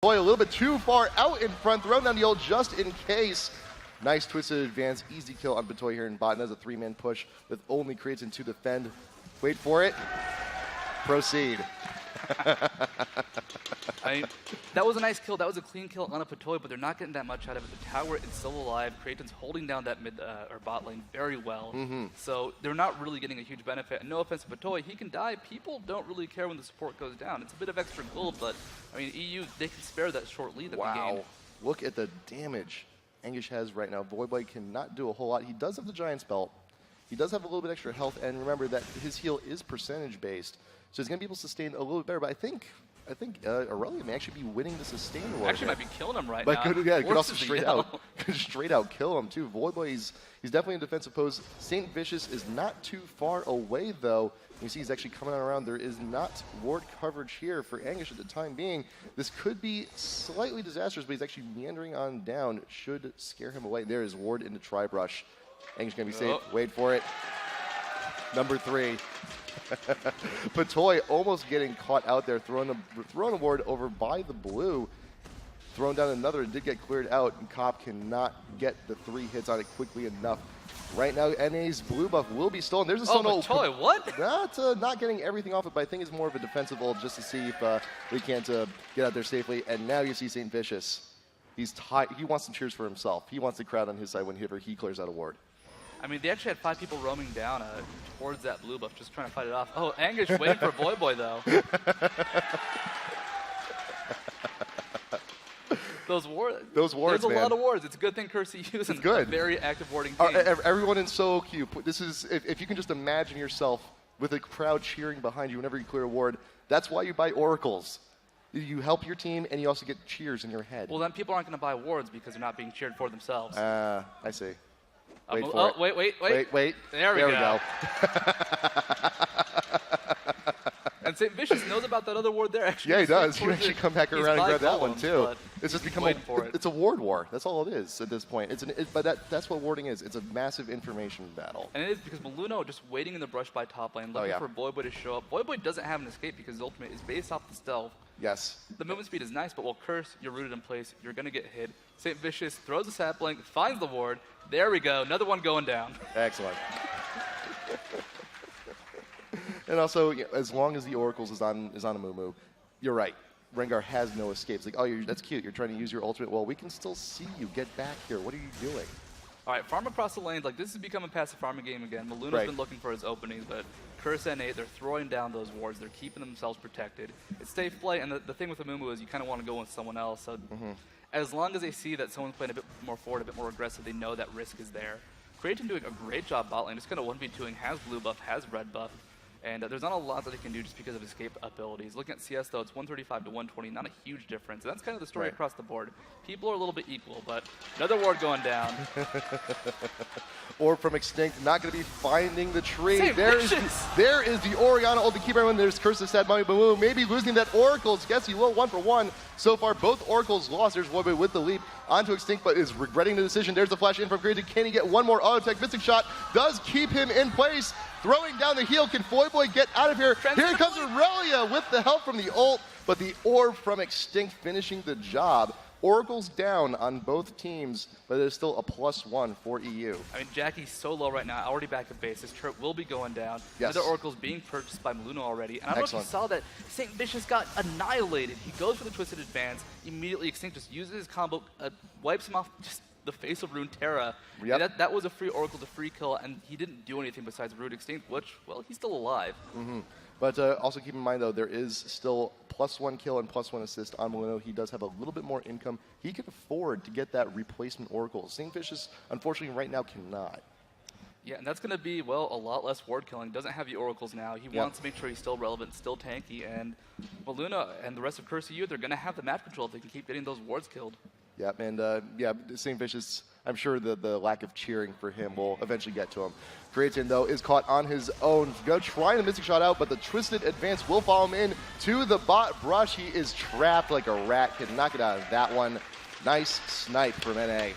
Boy, a little bit too far out in front, throwing down the ult just in case. Nice twisted advance, easy kill on Batoy here in bot. And that's a three-man push with only Creatine to defend. Wait for it. Proceed. I mean, that was a nice kill. That was a clean kill on a Batoy, but they're not getting that much out of it. The tower is still alive. Creatine's holding down that mid or bot lane very well. So they're not really getting a huge benefit. And no offense to Batoy, he can die. People don't really care when the support goes down. It's a bit of extra gold, but I mean, EU, they can spare that short lead at the game. Look at the damage Anguish has right now. Voidblade cannot do a whole lot. He does have the Giant's Belt. He does have a little bit extra health, and remember that his heal is percentage-based, so he's going to be able to sustain a little bit better, but I think Aurelia may actually be winning the sustain war. Actually might be killing him right now. Could also straight out kill him too. Voidblade, he's definitely in defensive pose. St. Vicious is not too far away though. You see he's actually coming on around. There is not ward coverage here for Anguish at the time being. This could be slightly disastrous, but he's actually meandering on down. Should scare him away. There is ward into Tri-Brush. Anguish going to be safe. Wait for it. Number 3. Batoy almost getting caught out there, throwing a ward over by the blue. Thrown down another, it did get cleared out, and Cop cannot get the 3 hits on it quickly enough. Right now, NA's blue buff will be stolen. There's a stone ult. Batoy, what? Not getting everything off it, but I think it's more of a defensive ult just to see if we can't get out there safely. And now you see St. Vicious. He wants some cheers for himself. He wants the crowd on his side whenever he clears out a ward. I mean, they actually had 5 people roaming down towards that blue buff, just trying to fight it off. Oh, Anguish waiting for Voidboy, though. Those wards, there's a lot of wards. It's a good thing Curse.eu is a very active warding team. Everyone in solo queue, this is, if you can just imagine yourself with a crowd cheering behind you whenever you clear a ward, that's why you buy oracles. You help your team, and you also get cheers in your head. Well, then people aren't going to buy wards because they're not being cheered for themselves. I see. Wait Wait. There we go. And St. Vicious knows about that other ward there, actually. Yeah, he does. You actually come back around and grab that one, too. It's just become it's a ward war. That's all it is at this point. But that's what warding is. It's a massive information battle. And it is because Maluno just waiting in the brush by top lane, looking for Voidboy to show up. Voidboy doesn't have an escape because his ultimate is based off the stealth. Yes. The movement speed is nice, but while Curse, you're rooted in place, you're going to get hit. St. Vicious throws a sapling, finds the ward. There we go. Another one going down. Excellent. And also, as long as the Oracles is on a Moo, you're right. Rengar has no escapes. Like, oh, that's cute. You're trying to use your ultimate. Well, we can still see you. Get back here. What are you doing? All right, farm across the lanes. Like, this has become a passive farming game again. Maluno's been looking for his openings, but Curse.na, they're throwing down those wards. They're keeping themselves protected. It's safe play, and the thing with the Moo is you kind of want to go with someone else. So as long as they see that someone's playing a bit more forward, a bit more aggressive, they know that risk is there. Creatine doing a great job bot lane. Just kind of 1v2ing, has blue buff, has red buff. And there's not a lot that he can do just because of escape abilities. Looking at CS, though, it's 135 to 120, not a huge difference. And that's kind of the story across the board. People are a little bit equal, but another ward going down. Orb from Extinct, not going to be finding the tree. There is the Orianna ult to keep everyone. There's Curse of Sad Mommy Boom. Maybe losing that Oracles. Guess he will 1-for-1. So far, both Oracles lost. There's Voidboy with the leap onto Extinct, but is regretting the decision. There's the flash in from Creatine. Can he get one more auto attack? Missing shot does keep him in place. Throwing down the heel. Can Voidboy get out of here? Here comes Aurelia with the help from the ult, but the Orb from Extinct finishing the job. Oracle's down on both teams, but there's still a +1 for EU. I mean, Jackie's so low right now, already back at base. His turret will be going down. Yes. Another Oracle's being purchased by Maluno already. And I don't know if you saw that. St. Vicious got annihilated. He goes for the Twisted Advance. Immediately, Extinct just uses his combo, wipes him off just the face of Runeterra. Yep. That was a free Oracle to free kill, and he didn't do anything besides root Extinct, which, well, he's still alive. But also keep in mind, though, there is still +1 kill and +1 assist on Maluno. He does have a little bit more income. He can afford to get that replacement Oracle. St. Vicious, unfortunately, right now cannot. Yeah, and that's going to be, well, a lot less ward killing. Doesn't have the Oracles now. He wants to make sure he's still relevant, still tanky, and Maluno and the rest of Curse.eu, they're going to have the map control if they can keep getting those wards killed. Yep, and St. Vicious, I'm sure the lack of cheering for him will eventually get to him. Creatine, though, is caught on his own. Go trying the Mystic Shot out, but the Twisted Advance will follow him in to the bot brush. He is trapped like a rat. Can knock it out of that one. Nice snipe from NA.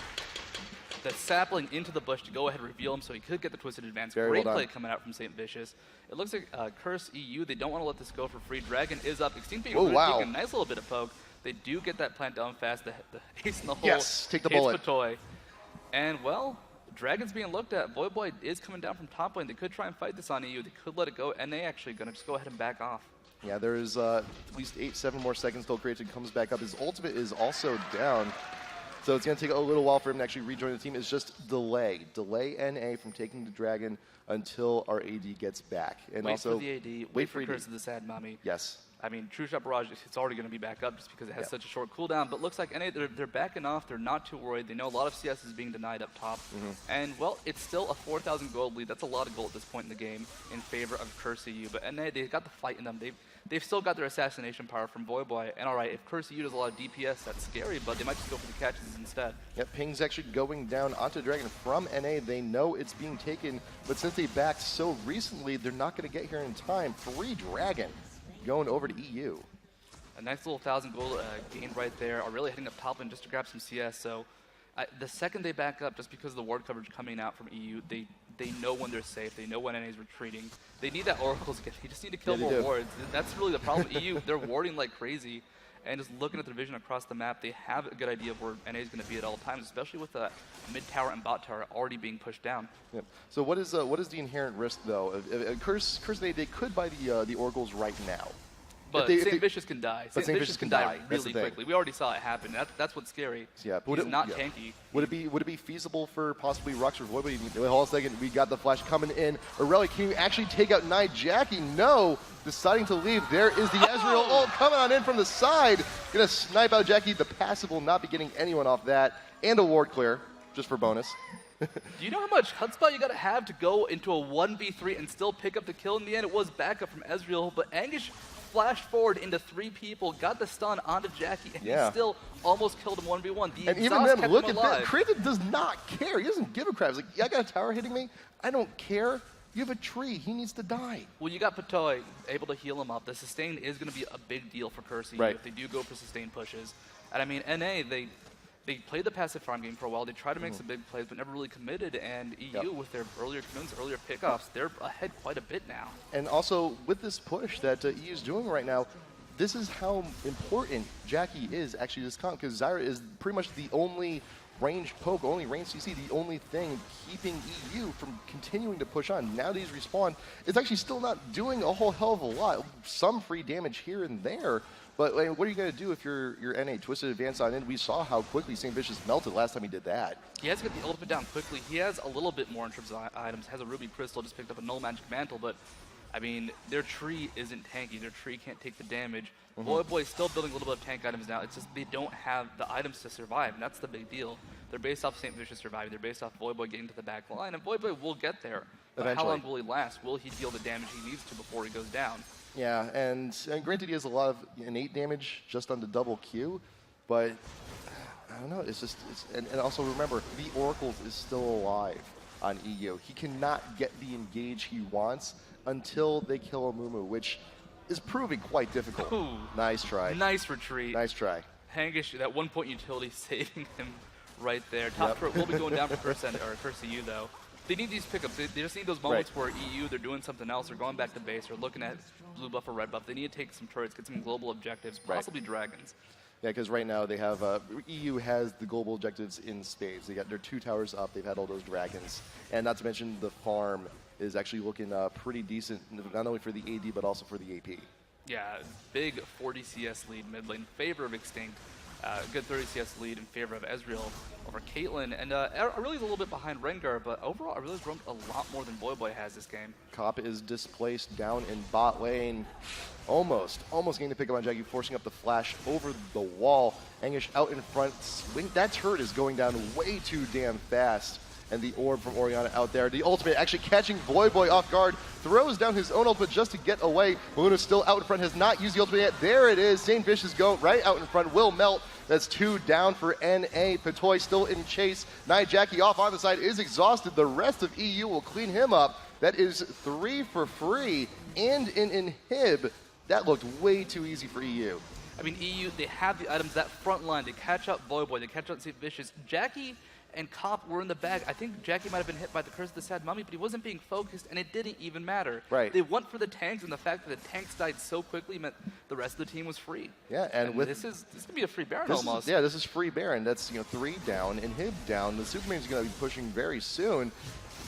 The sapling into the bush to go ahead and reveal him so he could get the Twisted Advance. Very Great play coming out from St. Vicious. It looks like Curse.eu, they don't want to let this go for free. Dragon is up. Extinct being taking a nice little bit of poke. They do get that plant down fast, the ace in the hole. Yes, take the bullet. Patoy. And, well, Dragon's being looked at. Voyboy is coming down from top lane. They could try and fight this on EU. They could let it go. NA actually going to just go ahead and back off. Yeah, there is at least 7 more seconds till Creative comes back up. His ultimate is also down. So it's going to take a little while for him to actually rejoin the team. It's just delay NA from taking the Dragon until our AD gets back. And wait also for the AD, wait for Curse of the Sad Mommy. Yes. I mean, True Shot Barrage, it's already going to be back up just because it has such a short cooldown. But looks like NA, they're backing off. They're not too worried. They know a lot of CS is being denied up top. And, well, it's still a 4,000 gold lead. That's a lot of gold at this point in the game in favor of Curse.eu. But NA, they've got the fight in them. They've still got their assassination power from Voyboy. And, all right, if Curse.eu does a lot of DPS, that's scary, but they might just go for the catches instead. Yep, ping's actually going down onto Dragon from NA. They know it's being taken, but since they backed so recently, they're not going to get here in time. Free Dragon going over to EU. A nice little 1,000 gold gain right there. Are really hitting up top lane just to grab some CS. So the second they back up, just because of the ward coverage coming out from EU, they know when they're safe. They know when NA is retreating. They need that Oracles again. They just need to kill more wards. That's really the problem. EU, they're warding like crazy. And just looking at their vision across the map, they have a good idea of where NA is going to be at all times, especially with the mid tower and bot tower already being pushed down. Yep. So what is the inherent risk though? Curse.na, they could buy the Oracles right now. But St. Vicious can die. But St. Vicious can die really quickly. We already saw it happen. That's what's scary. Yeah, but he's not tanky. Would it be feasible for possibly Rux or Void? Wait, hold on a second. We got the flash coming in. Aurelia, can you actually take out Night Jackie? No. Deciding to leave. There is the Ezreal ult coming on in from the side. Gonna snipe out Jackie. The passive will not be getting anyone off that. And a ward clear, just for bonus. Do you know how much Hutspot you gotta have to go into a 1v3 and still pick up the kill? In the end, it was backup from Ezreal, but Angus flashed forward into 3 people, got the stun onto Jackie, and he still almost killed him 1v1. And even then, look at that. Creative does not care. He doesn't give a crap. He's like, yeah, I got a tower hitting me. I don't care. You have a tree. He needs to die. Well, you got Patoy able to heal him up. The sustain is going to be a big deal for Curse.eu if they do go for sustain pushes. And I mean, NA, they played the passive farm game for a while. They tried to make some big plays, but never really committed. And EU, with their earlier commitments, earlier pickoffs, they're ahead quite a bit now. And also, with this push that EU is doing right now, this is how important Jackie is actually this comp, because Zyra is pretty much the only range poke, only range CC, the only thing keeping EU from continuing to push on. Now that he's respawned, it's actually still not doing a whole hell of a lot. Some free damage here and there, but like, what are you going to do if you're NA? Twisted Advance on in. We saw how quickly St. Vicious melted last time he did that. He has to get the ultimate down quickly. He has a little bit more in terms of items. Has a Ruby Crystal, just picked up a Null Magic Mantle, but I mean, their tree isn't tanky. Their tree can't take the damage. Voyboy is still building a little bit of tank items now. It's just they don't have the items to survive, and that's the big deal. They're based off St. Vicious surviving. They're based off Voyboy getting to the back line, and Voyboy will get there. But how long will he last? Will he deal the damage he needs to before he goes down? Yeah, and granted he has a lot of innate damage just on the double Q, but I don't know. It's just and also remember, the Oracles is still alive on EU. He cannot get the engage he wants until they kill Amumu, which is proving quite difficult. Ooh, nice try. Nice retreat. Nice try. Hangish, that 1 point utility saving him right there. Top turret will be going down for Curse.eu though. They need these pickups. They just need those moments where EU, they're doing something else, they're going back to base, or looking at blue buff or red buff. They need to take some turrets, get some global objectives, possibly dragons. Yeah, because right now they have, EU has the global objectives in spades. They got their 2 towers up, they've had all those dragons. And not to mention the farm is actually looking pretty decent, not only for the AD, but also for the AP. Yeah, big 40 CS lead mid lane in favor of Extinct. Good 30 CS lead in favor of Ezreal over Caitlyn. And Aurelia's a little bit behind Rengar, but overall Aurelia's roamed a lot more than Voyboy has this game. Cop is displaced down in bot lane. Almost getting to pick up on Jackie, forcing up the flash over the wall. Angish out in front. That turret is going down way too damn fast. And the orb from Orianna out there. The ultimate actually catching Voyboy off guard. Throws down his own ultimate just to get away. Meluna's still out in front, has not used the ultimate yet. There it is. St. Vicious going right out in front. Will melt. That's 2 down for NA. Patoy still in chase. Night Jackie off on the side is exhausted. The rest of EU will clean him up. That is 3 for free. And an inhib. That looked way too easy for EU. I mean, EU, they have the items, that front line. They catch up Voyboy. They catch up St. Vicious. Jackie and Cop were in the bag. I think Jackie might have been hit by the Curse of the Sad Mummy, but he wasn't being focused, and it didn't even matter. Right. They went for the tanks, and the fact that the tanks died so quickly meant the rest of the team was free. Yeah, and with this gonna be a free Baron almost. This is free Baron. That's 3 down, Inhib down. The Superman's gonna be pushing very soon.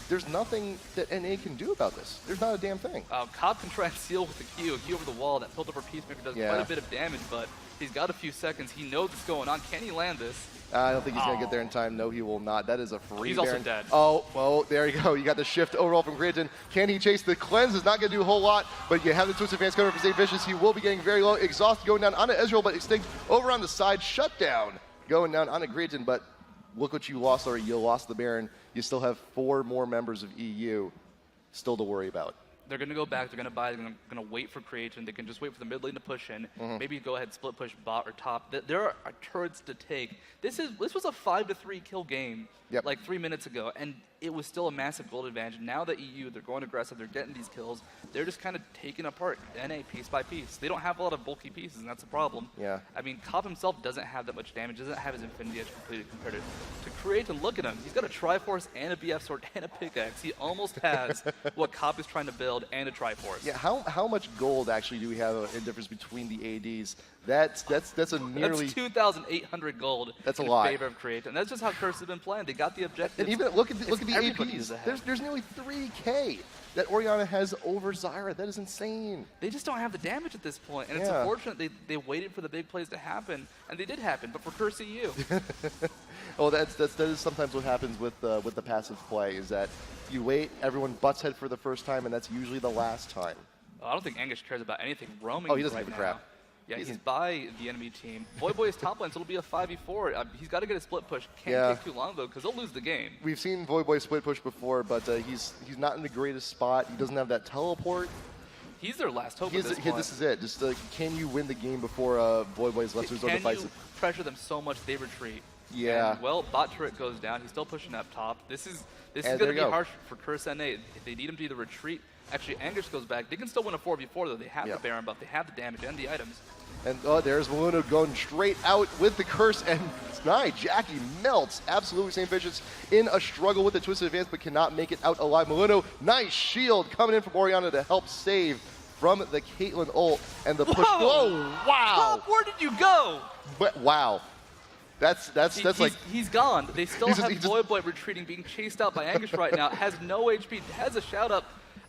There's nothing that NA can do about this. There's not a damn thing. Cop can try and seal with a Q over the wall. That tilt over Peacemaker does quite a bit of damage, but he's got a few seconds. He knows what's going on. Can he land this? I don't think he's going to get there in time. No, he will not. That is a free He's Baron. also dead. Oh, well, there you go. You got the shift overall from Creatin. Can he chase? The cleanse is not going to do a whole lot, but you have the Twisted Fans coming for St. Vicious. He will be getting very low. Exhaust going down onto Ezreal, but Extinct over on the side. Shutdown going down onto Creatin, but look what you lost already. You lost the Baron. You still have 4 more members of EU still to worry about. They're going to go back. They're going to buy. They're going to wait for Creation. They can just wait for the mid lane to push in. Maybe go ahead, split push bot or top. There are turrets to take. This was a 5-3 kill game like 3 minutes ago, and it was still a massive gold advantage. Now that EU, they're going aggressive. They're getting these kills. They're just kind of taking apart NA piece by piece. They don't have a lot of bulky pieces, and that's a problem. Yeah. I mean, Cobb himself doesn't have that much damage. Doesn't have his Infinity Edge completed compared to Create. And look at him. He's got a Triforce and a BF Sword and a pickaxe. He almost has what Cobb is trying to build and a Triforce. Yeah. How much gold actually do we have in difference between the ADs? That's a nearly 2,800 gold. That's a in lot. favor of Create, and that's just how Curse has been playing. They got the objective. And even look at the APs. There's nearly 3K that Orianna has over Zyra. That is insane. They just don't have the damage at this point, and it's unfortunate they waited for the big plays to happen, and they did happen. But for Curse.eu, well, that is sometimes what happens with the passive play is that you wait, everyone butts head for the first time, and that's usually the last time. I don't think Angus cares about anything roaming. Oh, he doesn't right give a now. crap. Yeah, he's by the enemy team. Voyboy is top lane, so it'll be a 5v4. He's got to get a split push. Can't take too long, though, because they'll lose the game. We've seen Voyboy split push before, but he's not in the greatest spot. He doesn't have that teleport. He's their last hope at this point. This is it. Just can you win the game before Voyboy's left resort devices? Can you pressure them so much they retreat? Yeah. And, well, bot turret goes down. He's still pushing up top. This is going to be harsh for Curse.na. If they need him to either retreat. Actually, Angus goes back. They can still win a 4v4, though. They have the Baron buff. They have the damage and the items. And there's Maluna going straight out with the Curse, and Jackie melts. Absolutely St. Vicious in a struggle with the Twisted Advance, but cannot make it out alive. Maluna, nice shield coming in from Orianna to help save from the Caitlyn ult, and the push. Whoa, wow. Pop, where did you go? But, wow. That's like... He's gone. They still have Voyboy retreating, being chased out by Angus right now, has no HP, has a shout up.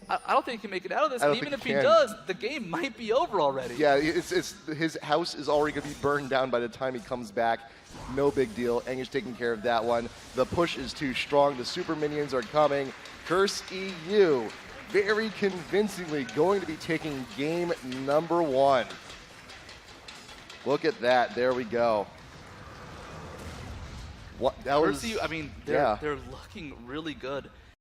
I don't think he can make it out of this, and even if he does, the game might be over already. Yeah, his house is already going to be burned down by the time he comes back. No big deal. Angus taking care of that one. The push is too strong. The super minions are coming. Curse.eu very convincingly going to be taking game number 1. Look at that. There we go. What that was? I mean, they're looking really good.